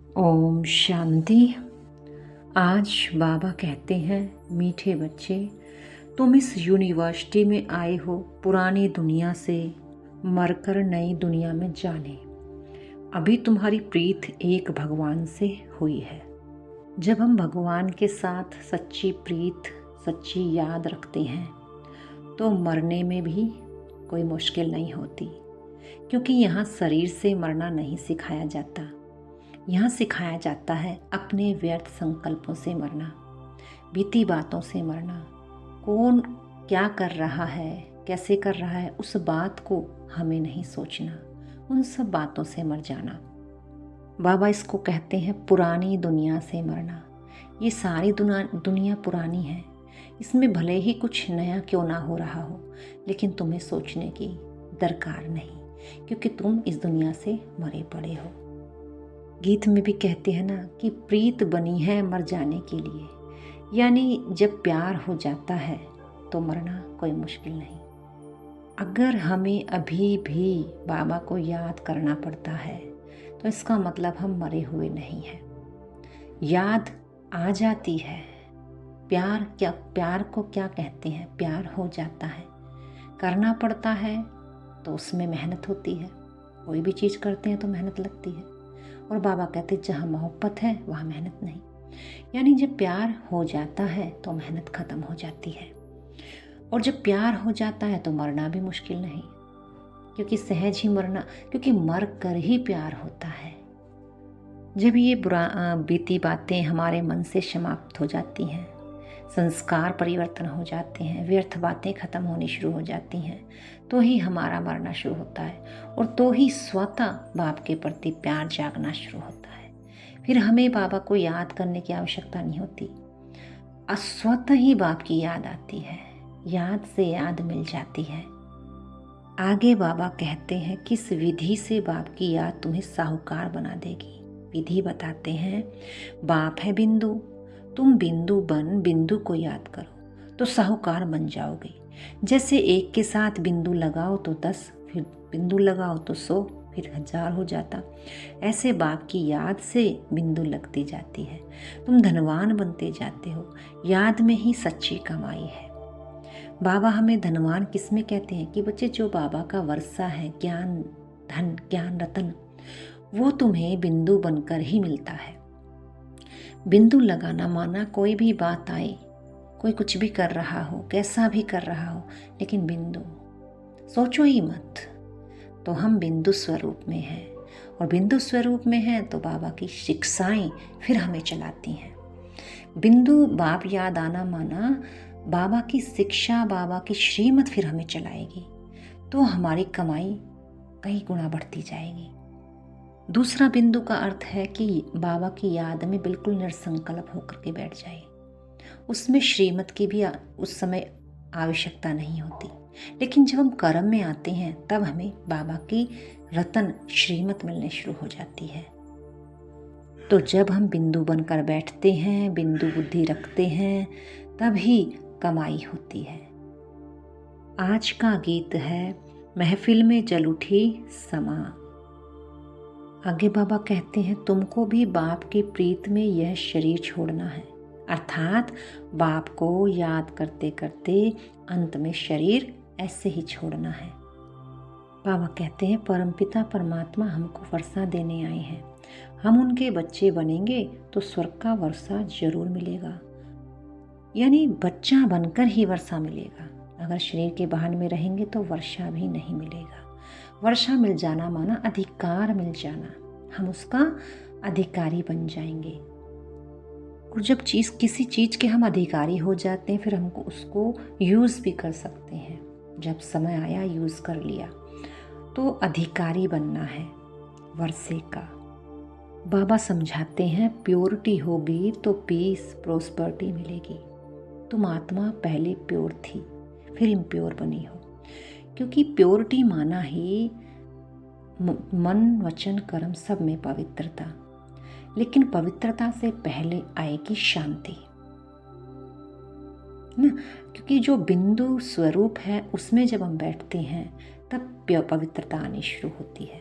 ओम शांति। आज बाबा कहते हैं, मीठे बच्चे, तुम इस यूनिवर्सिटी में आए हो पुरानी दुनिया से मरकर नई दुनिया में जाने। अभी तुम्हारी प्रीत एक भगवान से हुई है। जब हम भगवान के साथ सच्ची प्रीत, सच्ची याद रखते हैं तो मरने में भी कोई मुश्किल नहीं होती, क्योंकि यहाँ शरीर से मरना नहीं सिखाया जाता। यहाँ सिखाया जाता है अपने व्यर्थ संकल्पों से मरना, बीती बातों से मरना। कौन क्या कर रहा है, कैसे कर रहा है, उस बात को हमें नहीं सोचना, उन सब बातों से मर जाना। बाबा इसको कहते हैं पुरानी दुनिया से मरना। ये सारी दुनिया पुरानी है, इसमें भले ही कुछ नया क्यों ना हो रहा हो, लेकिन तुम्हें सोचने की दरकार नहीं, क्योंकि तुम इस दुनिया से मरे पड़े हो। गीत में भी कहते हैं ना कि प्रीत बनी है मर जाने के लिए, यानी जब प्यार हो जाता है तो मरना कोई मुश्किल नहीं। अगर हमें अभी भी बाबा को याद करना पड़ता है तो इसका मतलब हम मरे हुए नहीं हैं। याद आ जाती है। प्यार को क्या कहते हैं? प्यार हो जाता है। करना पड़ता है तो उसमें मेहनत होती है। कोई भी चीज़ करते हैं तो मेहनत लगती है। और बाबा कहते जहाँ मोहब्बत है वहाँ मेहनत नहीं। यानी जब प्यार हो जाता है तो मेहनत ख़त्म हो जाती है, और जब प्यार हो जाता है तो मरना भी मुश्किल नहीं, क्योंकि सहज ही मरना, क्योंकि मर कर ही प्यार होता है। जब ये बीती बातें हमारे मन से समाप्त हो जाती हैं, संस्कार परिवर्तन हो जाते हैं, व्यर्थ बातें खत्म होनी शुरू हो जाती हैं, तो ही हमारा मरना शुरू होता है, और तो ही स्वतः बाप के प्रति प्यार जागना शुरू होता है। फिर हमें बाबा को याद करने की आवश्यकता नहीं होती, स्वतः ही बाप की याद आती है, याद से याद मिल जाती है। आगे बाबा कहते हैं किस विधि से बाप की याद तुम्हें साहूकार बना देगी। विधि बताते हैं, बाप है बिंदु, तुम बिंदु बन बिंदु को याद करो तो साहूकार बन जाओगे। जैसे एक के साथ बिंदु लगाओ तो 10, फिर बिंदु लगाओ तो 100, फिर 1000 हो जाता। ऐसे बाप की याद से बिंदु लगती जाती है, तुम धनवान बनते जाते हो। याद में ही सच्ची कमाई है। बाबा हमें धनवान किस में कहते हैं कि बच्चे, जो बाबा का वर्षा है, ज्ञान धन, ज्ञान रतन, वो तुम्हें बिंदु बनकर ही मिलता है। बिंदु लगाना माना कोई भी बात आए, कोई कुछ भी कर रहा हो, कैसा भी कर रहा हो, लेकिन बिंदु सोचो ही मत। तो हम बिंदु स्वरूप में हैं, और बिंदु स्वरूप में हैं तो बाबा की शिक्षाएं फिर हमें चलाती हैं। बिंदु बाप याद आना माना बाबा की शिक्षा, बाबा की श्रीमत फिर हमें चलाएगी, तो हमारी कमाई कई गुना बढ़ती जाएगी। दूसरा बिंदु का अर्थ है कि बाबा की याद में बिल्कुल निसंकल्प होकर के बैठ जाए। उसमें श्रीमत की भी उस समय आवश्यकता नहीं होती, लेकिन जब हम कर्म में आते हैं तब हमें बाबा की रतन श्रीमत मिलने शुरू हो जाती है। तो जब हम बिंदु बनकर बैठते हैं, बिंदु बुद्धि रखते हैं, तभी कमाई होती है। आज का गीत है, महफिल में जल उठी समा। आगे बाबा कहते हैं, तुमको भी बाप की प्रीत में यह शरीर छोड़ना है, अर्थात बाप को याद करते करते अंत में शरीर ऐसे ही छोड़ना है। बाबा कहते हैं, परमपिता परमात्मा हमको वर्षा देने आए हैं, हम उनके बच्चे बनेंगे तो स्वर्ग का वर्षा जरूर मिलेगा। यानी बच्चा बनकर ही वर्षा मिलेगा। अगर शरीर के वाहन में रहेंगे तो वर्षा भी नहीं मिलेगा। वर्षा मिल जाना माना अधिकार मिल जाना, हम उसका अधिकारी बन जाएंगे। और जब किसी चीज़ के हम अधिकारी हो जाते हैं, फिर हमको उसको यूज़ भी कर सकते हैं। जब समय आया यूज़ कर लिया, तो अधिकारी बनना है वर्षे का। बाबा समझाते हैं, प्योरिटी होगी तो पीस, प्रोस्पर्टी मिलेगी। तुम आत्मा पहले प्योर थी, फिर इम्प्योर बनी हो, क्योंकि प्योरिटी माना ही मन, वचन, कर्म सब में पवित्रता। लेकिन पवित्रता से पहले आएगी शांति ना, क्योंकि जो बिंदु स्वरूप है उसमें जब हम बैठते हैं तब पवित्रता आनी शुरू होती है।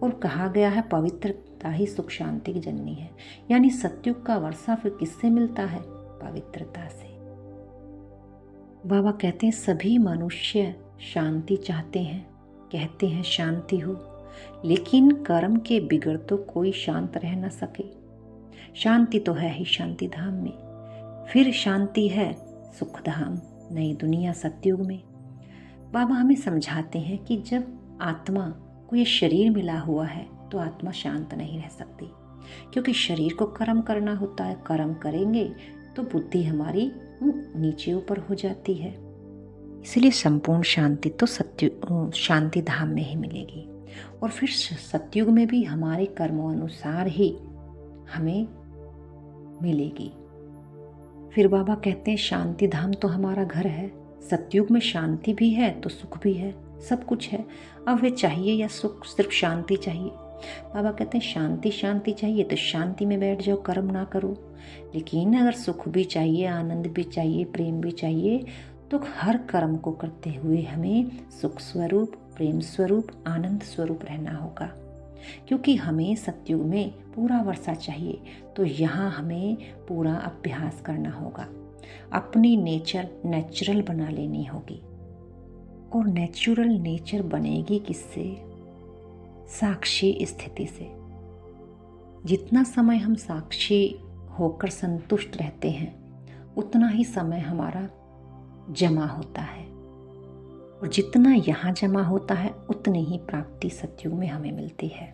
और कहा गया है पवित्रता ही सुख शांति की जननी है। यानी सतयुग का वर्षा फिर किससे मिलता है? पवित्रता से। बाबा कहते हैं सभी मनुष्य शांति चाहते हैं, कहते हैं शांति हो, लेकिन कर्म के बिगड़ तो कोई शांत रह न सके। शांति तो है ही शांति धाम में, फिर शांति है सुख धाम नई दुनिया सतयुग में। बाबा हमें समझाते हैं कि जब आत्मा को ये शरीर मिला हुआ है तो आत्मा शांत नहीं रह सकती, क्योंकि शरीर को कर्म करना होता है। कर्म करेंगे तो बुद्धि हमारी नीचे ऊपर हो जाती है। इसलिए संपूर्ण शांति तो शांति धाम में ही मिलेगी, और फिर सतयुग में भी हमारे कर्मों अनुसार ही हमें मिलेगी। फिर बाबा कहते हैं शांति धाम तो हमारा घर है। सतयुग में शांति भी है तो सुख भी है, सब कुछ है। अब वे चाहिए या सुख, सिर्फ शांति चाहिए। बाबा कहते हैं शांति शांति चाहिए तो शांति में बैठ जाओ, कर्म ना करो। लेकिन अगर सुख भी चाहिए, आनंद भी चाहिए, प्रेम भी चाहिए, तो हर कर्म को करते हुए हमें सुख स्वरूप, प्रेम स्वरूप, आनंद स्वरूप रहना होगा। क्योंकि हमें सतयुग में पूरा वर्षा चाहिए, तो यहाँ हमें पूरा अभ्यास करना होगा। अपनी नेचर नेचुरल बना लेनी होगी। और नेचुरल नेचर बनेगी किससे? साक्षी स्थिति से। जितना समय हम साक्षी होकर संतुष्ट रहते हैं, उतना ही समय हमारा जमा होता है, और जितना यहाँ जमा होता है उतनी ही प्राप्ति सतयुग में हमें मिलती है।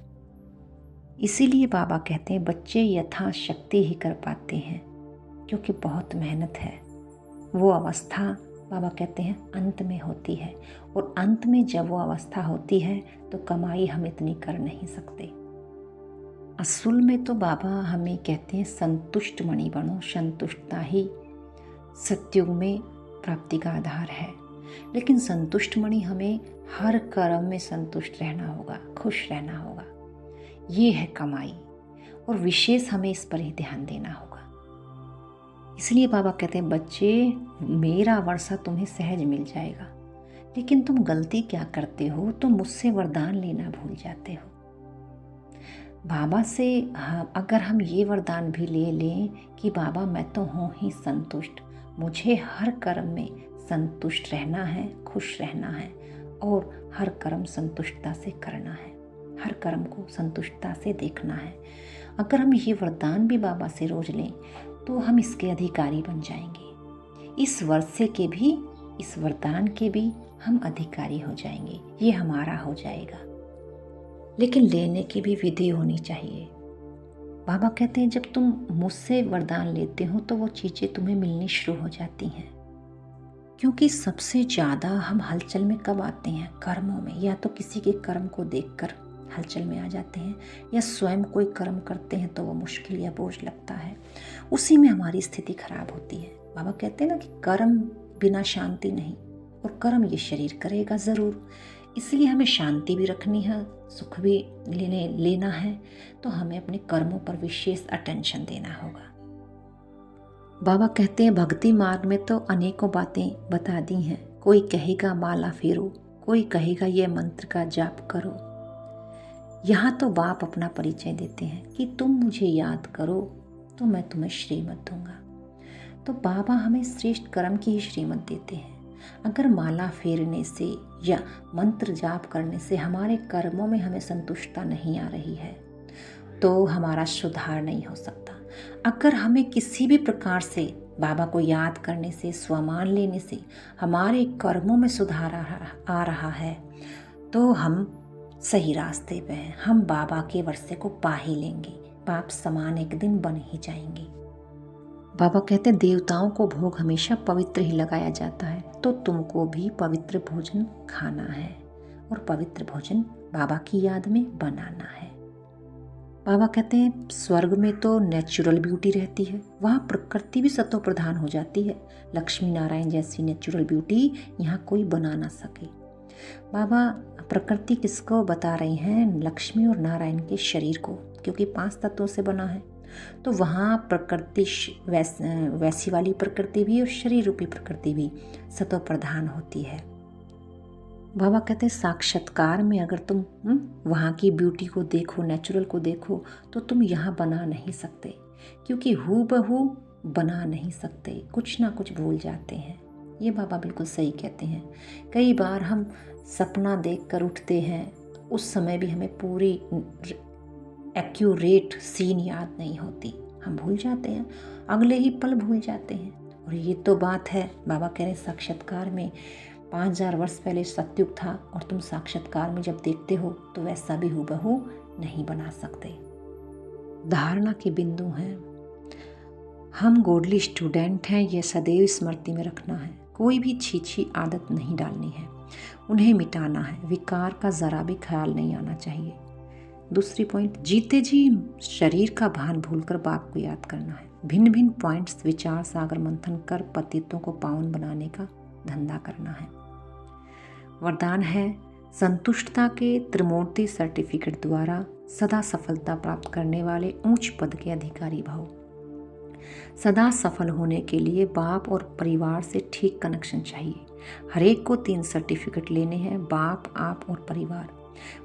इसीलिए बाबा कहते हैं बच्चे यथाशक्ति ही कर पाते हैं, क्योंकि बहुत मेहनत है। वो अवस्था बाबा कहते हैं अंत में होती है, और अंत में जब वो अवस्था होती है तो कमाई हम इतनी कर नहीं सकते। असल में तो बाबा हमें कहते हैं संतुष्ट मणि बनो। संतुष्टता ही सतयुग में प्राप्ति का आधार है। लेकिन संतुष्ट मणि हमें हर कर्म में संतुष्ट रहना होगा, खुश रहना होगा। ये है कमाई, और विशेष हमें इस पर ही ध्यान देना होगा। इसलिए बाबा कहते हैं बच्चे मेरा वर्षा तुम्हें सहज मिल जाएगा, लेकिन तुम गलती क्या करते हो, तुम मुझसे वरदान लेना भूल जाते हो। बाबा से अगर हम ये वरदान भी ले लें कि बाबा मैं तो हूँ ही संतुष्ट, मुझे हर कर्म में संतुष्ट रहना है, खुश रहना है, और हर कर्म संतुष्टता से करना है, हर कर्म को संतुष्टता से देखना है। अगर हम ये वरदान भी बाबा से रोज लें तो हम इसके अधिकारी बन जाएंगे। इस वर्षे के भी, इस वरदान के भी हम अधिकारी हो जाएंगे, ये हमारा हो जाएगा। लेकिन लेने की भी विधि होनी चाहिए। बाबा कहते हैं जब तुम मुझसे वरदान लेते हो तो वो चीज़ें तुम्हें मिलनी शुरू हो जाती हैं। क्योंकि सबसे ज़्यादा हम हलचल में कब आते हैं? कर्मों में। या तो किसी के कर्म को देखकर हलचल में आ जाते हैं, या स्वयं कोई कर्म करते हैं तो वो मुश्किल या बोझ लगता है, उसी में हमारी स्थिति खराब होती है। बाबा कहते हैं ना कि कर्म बिना शांति नहीं, और कर्म ये शरीर करेगा ज़रूर। इसलिए हमें शांति भी रखनी है, सुख भी लेना है, तो हमें अपने कर्मों पर विशेष अटेंशन देना होगा। बाबा कहते हैं भक्ति मार्ग में तो अनेकों बातें बता दी हैं। कोई कहेगा माला फेरो, कोई कहेगा ये मंत्र का जाप करो। यहाँ तो बाप अपना परिचय देते हैं कि तुम मुझे याद करो तो मैं तुम्हें श्रीमत दूंगा। तो बाबा हमें श्रेष्ठ कर्म की ही श्रीमत देते हैं। अगर माला फेरने से या मंत्र जाप करने से हमारे कर्मों में हमें संतुष्टता नहीं आ रही है, तो हमारा सुधार नहीं हो सकता। अगर हमें किसी भी प्रकार से बाबा को याद करने से, स्वमान लेने से हमारे कर्मों में सुधार आ रहा है, तो हम सही रास्ते पे हैं। हम बाबा के वर्षे को पा ही लेंगे, बाप समान एक दिन बन ही जाएंगे। बाबा कहते हैं देवताओं को भोग हमेशा पवित्र ही लगाया जाता है, तो तुमको भी पवित्र भोजन खाना है, और पवित्र भोजन बाबा की याद में बनाना है। बाबा कहते हैं स्वर्ग में तो नेचुरल ब्यूटी रहती है, वहाँ प्रकृति भी सतो प्रधान हो जाती है। लक्ष्मी नारायण जैसी नेचुरल ब्यूटी यहाँ कोई बना ना सके। बाबा प्रकृति किसको बता रहे हैं? लक्ष्मी और नारायण के शरीर को, क्योंकि 5 तत्वों से बना है। तो वहाँ प्रकृति वैसी वाली प्रकृति भी और शरीर रूपी प्रकृति भी सतो प्रधान होती है। बाबा कहते हैं साक्षात्कार में अगर तुम वहाँ की ब्यूटी को देखो, नेचुरल को देखो, तो तुम यहाँ बना नहीं सकते, क्योंकि हूबहू बना नहीं सकते, कुछ ना कुछ भूल जाते हैं। ये बाबा बिल्कुल सही कहते हैं। कई बार हम सपना देख कर उठते हैं, उस समय भी हमें पूरी एक्यूरेट सीन याद नहीं होती, हम भूल जाते हैं, अगले ही पल भूल जाते हैं। और ये तो बात है, बाबा कह रहे हैं साक्षात्कार में 5000 वर्ष पहले सतयुग था और तुम साक्षात्कार में जब देखते हो तो वैसा भी हूबहू नहीं बना सकते। धारणा के बिंदु हैं, हम गॉडली स्टूडेंट हैं, यह सदैव स्मृति में रखना है। कोई भी छीछी आदत नहीं डालनी है, उन्हें मिटाना है, विकार का ज़रा भी ख्याल नहीं आना चाहिए। दूसरी पॉइंट, जीते जी शरीर का भान भूलकर बाप को याद करना है। भिन्न भिन्न पॉइंट्स विचार सागर मंथन कर पतितों को पावन बनाने का धंधा करना है। वरदान है, संतुष्टता के त्रिमूर्ति सर्टिफिकेट द्वारा सदा सफलता प्राप्त करने वाले उच्च पद के अधिकारी भव। सदा सफल होने के लिए बाप और परिवार से ठीक कनेक्शन चाहिए। हर एक को 3 सर्टिफिकेट लेने हैं, बाप, आप और परिवार।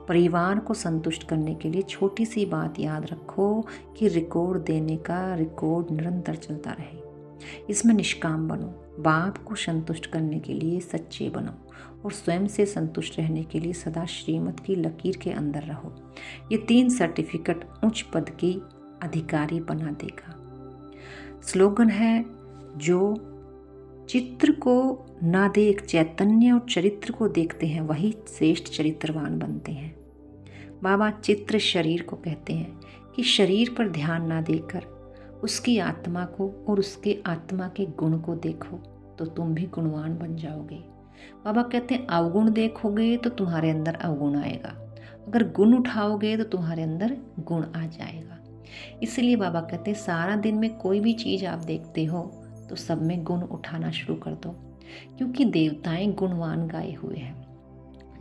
परिवार को संतुष्ट करने के लिए छोटी सी बात याद रखो कि रिकॉर्ड देने का रिकॉर्ड निरंतर चलता रहे, इसमें निष्काम बनो। बाप को संतुष्ट करने के लिए सच्चे बनो और स्वयं से संतुष्ट रहने के लिए सदा श्रीमत की लकीर के अंदर रहो। ये 3 सर्टिफिकेट उच्च पद की अधिकारी बना देगा। स्लोगन है, जो चित्र को ना देख चैतन्य और चरित्र को देखते हैं वही श्रेष्ठ चरित्रवान बनते हैं। बाबा चित्र शरीर को कहते हैं कि शरीर पर ध्यान ना देकर उसकी आत्मा को और उसके आत्मा के गुण को देखो तो तुम भी गुणवान बन जाओगे। बाबा कहते हैं अवगुण देखोगे तो तुम्हारे अंदर अवगुण आएगा, अगर गुण उठाओगे तो तुम्हारे अंदर गुण आ जाएगा। इसलिए बाबा कहते हैं सारा दिन में कोई भी चीज़ आप देखते हो तो सब में गुण उठाना शुरू कर दो, क्योंकि देवताएं गुणवान गाए हुए हैं।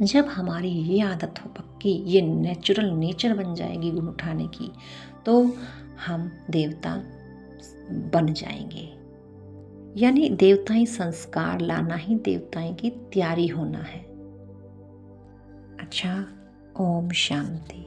जब हमारी ये आदत हो पक्की, ये नेचुरल नेचर बन जाएगी गुण उठाने की, तो हम देवता बन जाएंगे। यानी देवताई संस्कार लाना ही देवताएं की तैयारी होना है। अच्छा, ओम शांति।